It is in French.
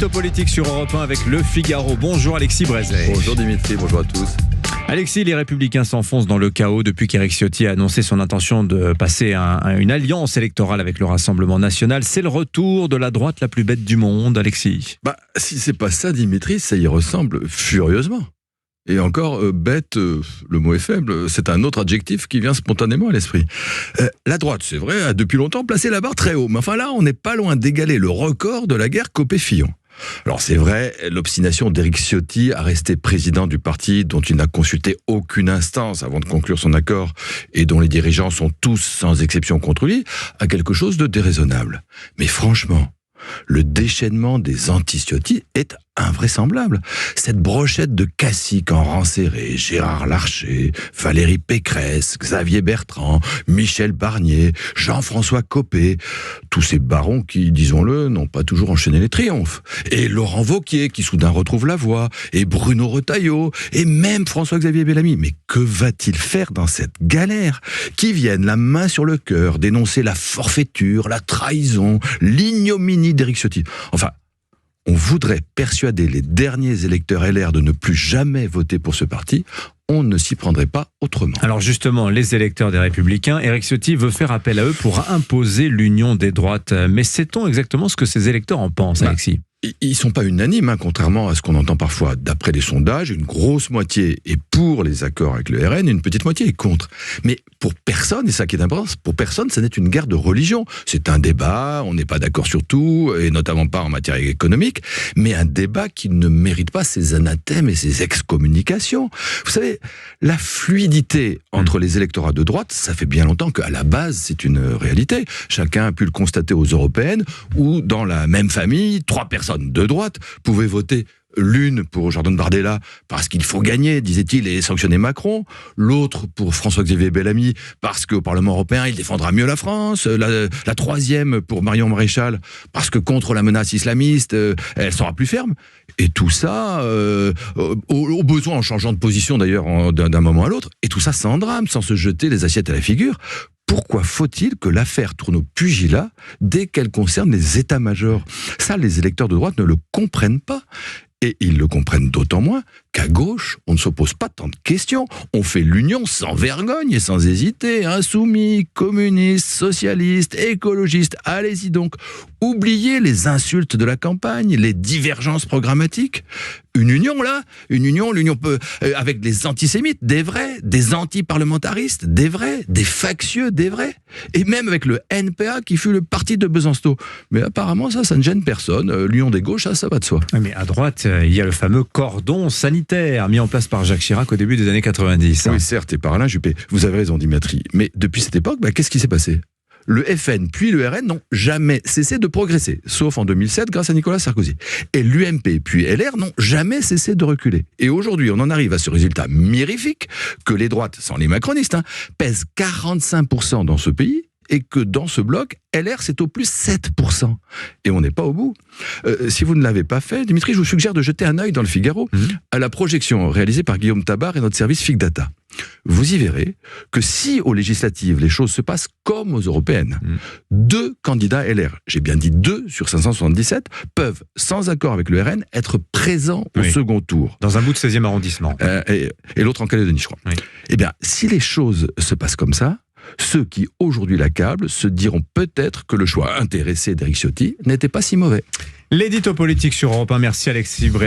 L'édito politique sur Europe 1 avec Le Figaro. Bonjour Alexis Brézet. Bonjour Dimitri, bonjour à tous. Alexis, les Républicains s'enfoncent dans le chaos depuis qu'Éric Ciotti a annoncé son intention de passer une alliance électorale avec le Rassemblement national. C'est le retour de la droite la plus bête du monde, Alexis. Si c'est pas ça Dimitri, ça y ressemble furieusement. Et encore, bête, le mot est faible, c'est un autre adjectif qui vient spontanément à l'esprit. La droite, c'est vrai, a depuis longtemps placé la barre très haut, mais enfin là, on n'est pas loin d'égaler le record de la guerre Copé-Fillon. Alors c'est vrai, l'obstination d'Éric Ciotti à rester président du parti dont il n'a consulté aucune instance avant de conclure son accord et dont les dirigeants sont tous sans exception contre lui, a quelque chose de déraisonnable. Mais franchement, le déchaînement des anti-Ciotti est invraisemblable. Cette brochette de caciques en rang serré, Gérard Larcher, Valérie Pécresse, Xavier Bertrand, Michel Barnier, Jean-François Copé, tous ces barons qui, disons-le, n'ont pas toujours enchaîné les triomphes. Et Laurent Wauquiez qui soudain retrouve la voie, et Bruno Retailleau, et même François-Xavier Bellamy. Mais que va-t-il faire dans cette galère? Qui viennent la main sur le cœur dénoncer la forfaiture, la trahison, l'ignominie d'Éric Ciotti. Enfin, on voudrait persuader les derniers électeurs LR de ne plus jamais voter pour ce parti. On ne s'y prendrait pas autrement. Alors justement, les électeurs des Républicains, Éric Ciotti veut faire appel à eux pour imposer l'union des droites. Mais sait-on exactement ce que ces électeurs en pensent, Alexis ? Ils ne sont pas unanimes, contrairement à ce qu'on entend parfois. D'après les sondages, une grosse moitié est pour les accords avec le RN, une petite moitié est contre. Mais pour personne, et ça qui est important, pour personne, ça n'est une guerre de religion. C'est un débat, on n'est pas d'accord sur tout, et notamment pas en matière économique, mais un débat qui ne mérite pas ces anathèmes et ces excommunications. Vous savez, la fluidité entre les électorats de droite, ça fait bien longtemps qu'à la base, c'est une réalité. Chacun a pu le constater aux européennes, où dans la même famille, 3 personnes de droite pouvaient voter. L'une pour Jordan Bardella parce qu'il faut gagner, disait-il, et sanctionner Macron. L'autre pour François-Xavier Bellamy parce qu'au Parlement européen, il défendra mieux la France. La troisième pour Marion Maréchal parce que contre la menace islamiste, elle sera plus ferme. Et tout ça, au besoin en changeant de position d'ailleurs d'un moment à l'autre. Et tout ça sans drame, sans se jeter les assiettes à la figure. Pourquoi faut-il que l'affaire tourne au pugilat dès qu'elle concerne les états-majors? Ça, les électeurs de droite ne le comprennent pas. Et ils le comprennent d'autant moins qu'à gauche, on ne se pose pas tant de questions. On fait l'union sans vergogne et sans hésiter. Insoumis, communistes, socialistes, écologistes, allez-y donc. Oubliez les insultes de la campagne, les divergences programmatiques. Une union, là, l'union peut, avec des antisémites, des vrais, des anti-parlementaristes, des vrais, des factieux, des vrais. Et même avec le NPA qui fut le parti de Besançon. Mais apparemment, ça ne gêne personne. L'union des gauches, ça va de soi. Mais à droite, il y a le fameux cordon sanitaire mis en place par Jacques Chirac au début des années 90. Oui, certes, et par Alain Juppé. Vous avez raison, Dimitri. Mais depuis cette époque, qu'est-ce qui s'est passé ? Le FN puis le RN n'ont jamais cessé de progresser, sauf en 2007 grâce à Nicolas Sarkozy. Et l'UMP puis LR n'ont jamais cessé de reculer. Et aujourd'hui, on en arrive à ce résultat mirifique que les droites, sans les macronistes, pèsent 45% dans ce pays, et que dans ce bloc, LR, c'est au plus 7%. Et on n'est pas au bout. Si vous ne l'avez pas fait, Dimitri, je vous suggère de jeter un œil dans le Figaro à la projection réalisée par Guillaume Tabar et notre service Fig Data. Vous y verrez que si aux législatives, les choses se passent comme aux européennes, 2 candidats LR, j'ai bien dit 2 sur 577, peuvent, sans accord avec le RN, être présents au second tour. Dans un bout de 16e arrondissement. Et l'autre en Calédonie, je crois. Oui. Eh bien, si les choses se passent comme ça, ceux qui aujourd'hui l'accablent se diront peut-être que le choix intéressé d'Éric Ciotti n'était pas si mauvais. L'édito politique sur Europe 1. Merci Alexis Brézet.